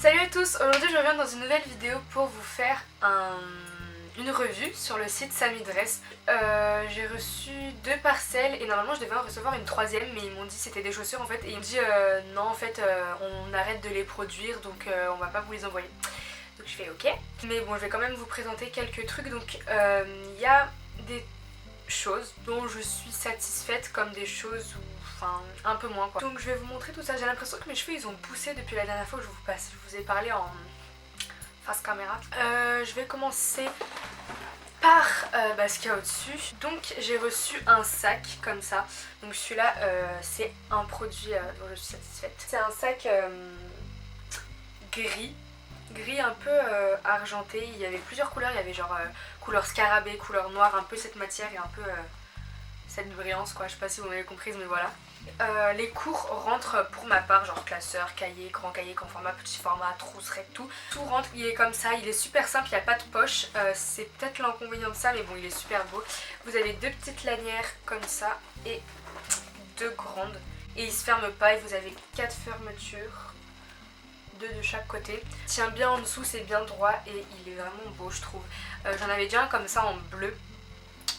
Salut à tous, aujourd'hui je reviens dans une nouvelle vidéo pour vous faire une revue sur le site Samy Dress. J'ai reçu 2 parcelles et normalement je devais en recevoir une 3e, mais ils m'ont dit c'était des chaussures en fait, et ils m'ont dit non en fait on arrête de les produire, donc on va pas vous les envoyer. Donc je fais ok, mais bon je vais quand même vous présenter quelques trucs. Donc il y a des choses dont je suis satisfaite comme des choses où enfin un peu moins quoi. Donc je vais vous montrer tout ça. J'ai l'impression que mes cheveux ils ont poussé depuis la dernière fois que je vous ai parlé en face caméra. Je vais commencer par ce qu'il y a au-dessus. Donc j'ai reçu un sac comme ça. Donc celui-là c'est un produit dont je suis satisfaite. C'est un sac gris un peu argenté. Il y avait plusieurs couleurs, il y avait genre couleur scarabée, couleur noire, un peu cette matière et un peu cette brillance quoi, je sais pas si vous m'avez comprise mais voilà. Les cours rentrent pour ma part, genre classeur, cahier, grand format, petit format, trousse, tout rentre, il est comme ça, il est super simple, il n'y a pas de poche, c'est peut-être l'inconvénient de ça mais bon il est super beau. Vous avez 2 petites lanières comme ça et 2 grandes et il se ferme pas et vous avez 4 fermetures, 2 de chaque côté. Il tient bien en dessous, c'est bien droit et il est vraiment beau je trouve. J'en avais déjà un comme ça en bleu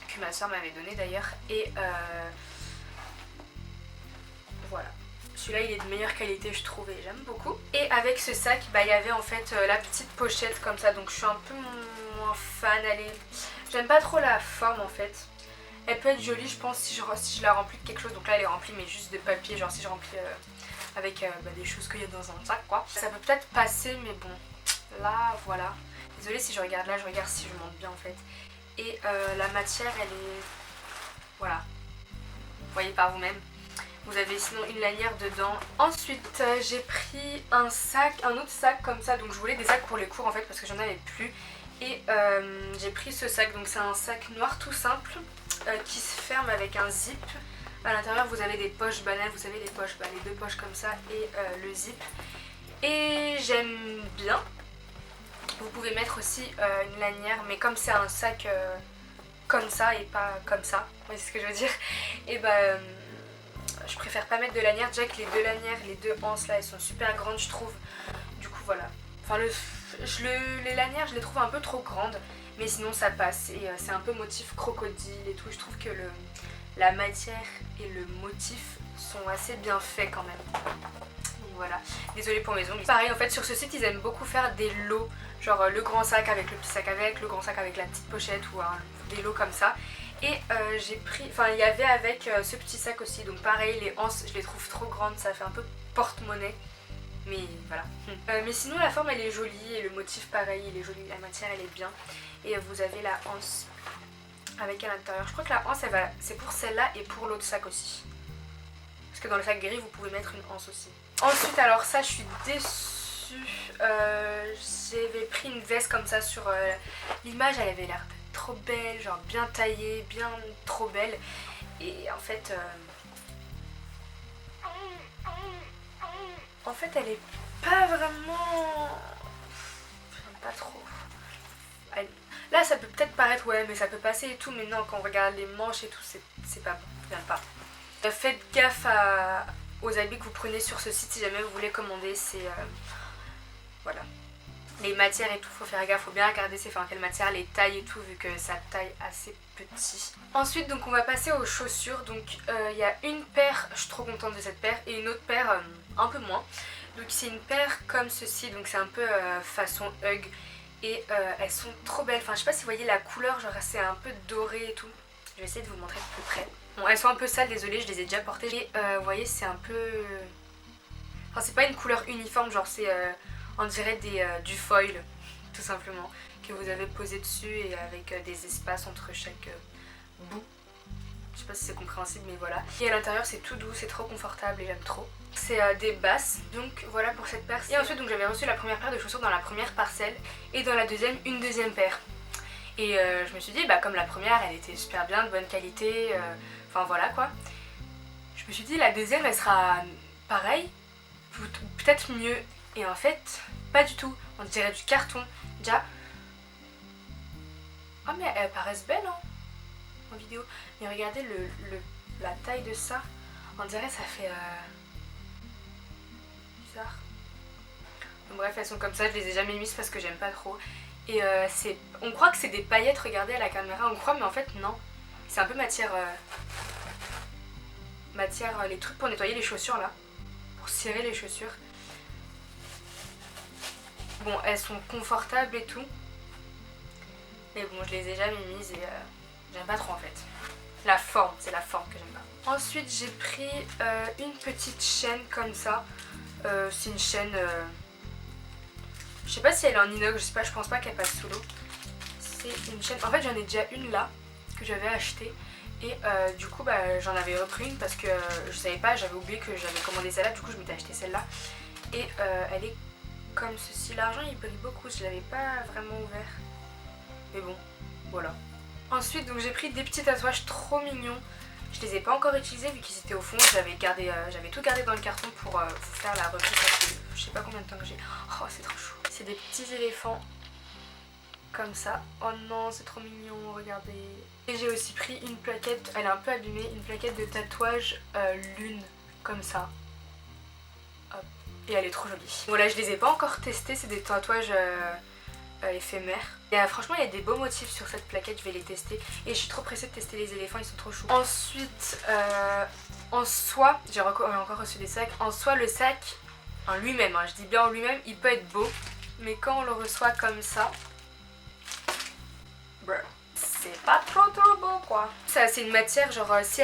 que ma soeur m'avait donné d'ailleurs et voilà. Celui-là il est de meilleure qualité je trouve et j'aime beaucoup. Et avec ce sac il y avait en fait la petite pochette comme ça, donc je suis un peu moins fan. J'aime pas trop la forme en fait. Elle peut être jolie je pense si je la remplis de quelque chose. Donc là elle est remplie mais juste de papier, genre si je remplis avec des choses qu'il y a dans un sac quoi. Ça peut peut-être passer mais bon là voilà. Désolée si je regarde là, je regarde si je monte bien en fait. Et la matière elle est... voilà. Vous voyez par vous-même. Vous avez sinon une lanière dedans. Ensuite j'ai pris un autre sac comme ça. Donc je voulais des sacs pour les cours en fait parce que j'en avais plus. Et j'ai pris ce sac. Donc c'est un sac noir tout simple qui se ferme avec un zip. À l'intérieur vous avez des poches banales. Vous savez les poches, les 2 poches comme ça et le zip. Et j'aime bien. Vous pouvez mettre aussi une lanière. Mais comme c'est un sac comme ça et pas comme ça. Vous voyez ce que je veux dire. Et je préfère pas mettre de lanière, déjà que les 2 lanières, les 2 anses là elles sont super grandes je trouve. Du coup voilà. Enfin les lanières je les trouve un peu trop grandes. Mais sinon ça passe et c'est un peu motif crocodile et tout. Je trouve que la matière et le motif sont assez bien faits quand même. Donc voilà. Désolée pour mes ongles. Pareil en fait sur ce site ils aiment beaucoup faire des lots. Genre le grand sac avec le petit sac avec, le grand sac avec la petite pochette ou des lots comme ça. Et j'ai pris, enfin il y avait avec ce petit sac aussi, donc pareil les anses je les trouve trop grandes, ça fait un peu porte-monnaie, mais voilà. Mais sinon la forme elle est jolie et le motif pareil il est joli, la matière elle est bien. Et vous avez la anse avec à l'intérieur, je crois que la anse c'est pour celle-là et pour l'autre sac aussi. Parce que dans le sac gris vous pouvez mettre une anse aussi. Ensuite alors ça je suis déçue, j'avais pris une veste comme ça sur l'image, elle avait l'air trop belle, genre bien taillée, bien trop belle. Et en fait elle est pas vraiment... J'aime pas trop. Là ça peut peut-être paraître ouais mais ça peut passer et tout, mais non quand on regarde les manches et tout c'est pas bon, j'aime pas. Faites gaffe aux habits que vous prenez sur ce site si jamais vous voulez commander, c'est... voilà. Les matières et tout, faut faire gaffe, faut bien regarder quelle matière, les tailles et tout, vu que ça taille assez petit. Ensuite donc on va passer aux chaussures. Donc il y a une paire, je suis trop contente de cette paire, et une autre paire un peu moins. Donc c'est une paire comme ceci, donc c'est un peu façon Hug. Et elles sont trop belles, enfin je sais pas si vous voyez la couleur, genre c'est un peu doré et tout. Je vais essayer de vous montrer de plus près. Bon elles sont un peu sales, désolée, je les ai déjà portées. Et vous voyez c'est un peu... Enfin c'est pas une couleur uniforme, genre c'est... on dirait du foil tout simplement que vous avez posé dessus et avec des espaces entre chaque bout. Je sais pas si c'est compréhensible mais voilà. Et à l'intérieur c'est tout doux, c'est trop confortable et j'aime trop. C'est des basses, donc voilà pour cette paire. Et ensuite donc j'avais reçu la première paire de chaussures dans la première parcelle et dans la deuxième une deuxième paire. Et je me suis dit comme la première elle était super bien, de bonne qualité, enfin voilà quoi. Je me suis dit la deuxième elle sera pareille, peut-être mieux. Et en fait, pas du tout. On dirait du carton. Déjà. Oh mais elles paraissent belles hein, en vidéo. Mais regardez la taille de ça. On dirait ça fait bizarre. Donc bref, elles sont comme ça, je les ai jamais mises parce que j'aime pas trop. Et on croit que c'est des paillettes, regardez à la caméra, on croit mais en fait non. C'est un peu matière, les trucs pour nettoyer les chaussures là, pour cirer les chaussures. Bon, elles sont confortables et tout. Mais bon, je les ai jamais mises et j'aime pas trop en fait. La forme, c'est la forme que j'aime pas. Ensuite, j'ai pris une petite chaîne comme ça. C'est une chaîne... je sais pas si elle est en inox, je sais pas, je pense pas qu'elle passe sous l'eau. C'est une chaîne... En fait, j'en ai déjà une là, que j'avais achetée. Et du coup, j'en avais repris une parce que je savais pas, j'avais oublié que j'avais commandé celle-là. Du coup, je m'étais acheté celle-là. Et elle est comme ceci. L'argent, il brille beaucoup, je l'avais pas vraiment ouvert. Mais bon, voilà. Ensuite, donc j'ai pris des petits tatouages trop mignons. Je les ai pas encore utilisés vu qu'ils étaient au fond. J'avais tout gardé dans le carton pour vous faire la revue parce que je sais pas combien de temps que j'ai. Oh, c'est trop chou. C'est des petits éléphants comme ça. Oh non, c'est trop mignon, regardez. Et j'ai aussi pris une plaquette, elle est un peu abîmée, une plaquette de tatouage lune, comme ça. Hop. Et elle est trop jolie. Bon là, je les ai pas encore testés, c'est des tatouages éphémères. Et franchement, il y a des beaux motifs sur cette plaquette, je vais les tester. Et je suis trop pressée de tester les éléphants, ils sont trop choux. Ensuite, en soi, j'ai encore reçu des sacs. En soi, le sac, en lui-même, je dis bien en lui-même, il peut être beau. Mais quand on le reçoit comme ça, c'est pas trop beau quoi. Ça, c'est une matière, genre si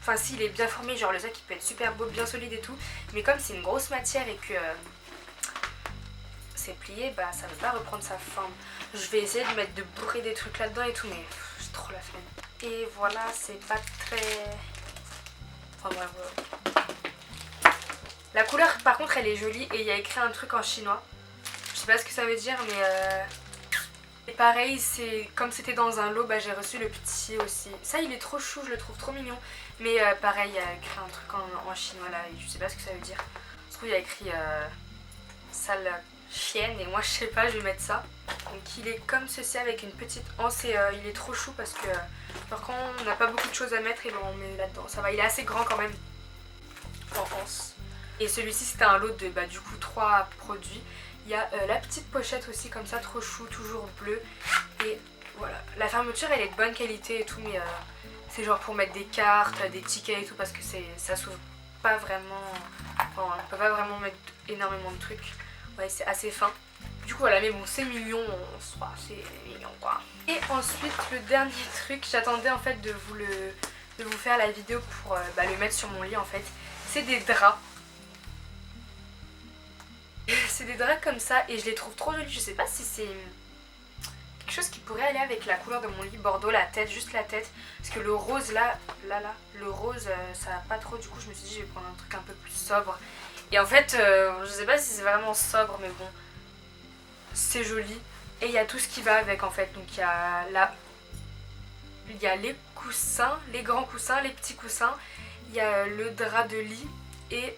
enfin s'il est bien formé, genre le sac il peut être super beau, bien solide et tout. Mais comme c'est une grosse matière et que c'est plié, ça veut pas reprendre sa forme. Je vais essayer de bourrer des trucs là-dedans et tout, mais j'ai trop la flemme. Et voilà, c'est pas très... Enfin bref, la couleur par contre elle est jolie et il y a écrit un truc en chinois. Je sais pas ce que ça veut dire mais... Et pareil, comme c'était dans un lot, j'ai reçu le petit aussi. Ça, il est trop chou, je le trouve trop mignon. Mais pareil, il y a écrit un truc en chinois là, et je sais pas ce que ça veut dire. Je trouve il y a écrit sale chienne, et moi je sais pas, je vais mettre ça. Donc il est comme ceci avec une petite anse, et il est trop chou parce que par contre on n'a pas beaucoup de choses à mettre, et on met là-dedans. Ça va, il est assez grand quand même en anse. Et celui-ci c'était un lot de du coup 3 produits. Il y a la petite pochette aussi comme ça, trop chou, toujours bleu. Et voilà, la fermeture elle est de bonne qualité et tout, mais c'est genre pour mettre des cartes, des tickets et tout, parce que ça s'ouvre pas vraiment, enfin, on peut pas vraiment mettre énormément de trucs. Ouais, c'est assez fin. Du coup voilà, mais bon, c'est mignon en soi, c'est mignon quoi. Et ensuite le dernier truc, j'attendais en fait de vous faire la vidéo pour le mettre sur mon lit en fait. C'est des draps. C'est des draps comme ça et je les trouve trop jolis. Je sais pas si c'est quelque chose qui pourrait aller avec la couleur de mon lit bordeaux, la tête, juste la tête. Parce que le rose là, le rose ça va pas trop. Du coup je me suis dit je vais prendre un truc un peu plus sobre. Et en fait je sais pas si c'est vraiment sobre mais bon, c'est joli. Et il y a tout ce qui va avec en fait. Donc il y a les coussins, les grands coussins, les petits coussins. Il y a le drap de lit et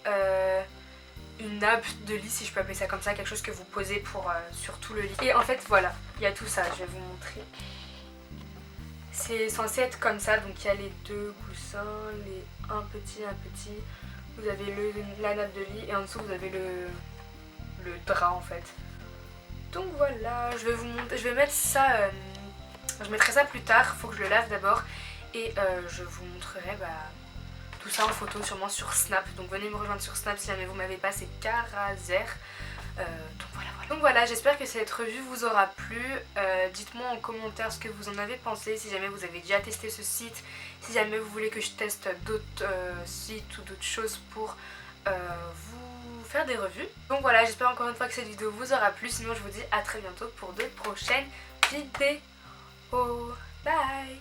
une nappe de lit, si je peux appeler ça comme ça, quelque chose que vous posez sur tout le lit. Et en fait voilà, il y a tout ça, je vais vous montrer. C'est censé être comme ça, donc il y a les 2 coussins, un petit, vous avez la nappe de lit et en dessous vous avez le drap en fait. Donc voilà, je vais mettre ça, je mettrai ça plus tard, faut que je le lave d'abord et je vous montrerai tout ça en photo sûrement sur Snap. Donc venez me rejoindre sur Snap si jamais vous m'avez pas, c'est Carazer. Donc voilà, j'espère que cette revue vous aura plu. Dites-moi en commentaire ce que vous en avez pensé, si jamais vous avez déjà testé ce site, si jamais vous voulez que je teste d'autres sites ou d'autres choses pour vous faire des revues. Donc voilà, j'espère encore une fois que cette vidéo vous aura plu. Sinon je vous dis à très bientôt pour de prochaines vidéos. Bye!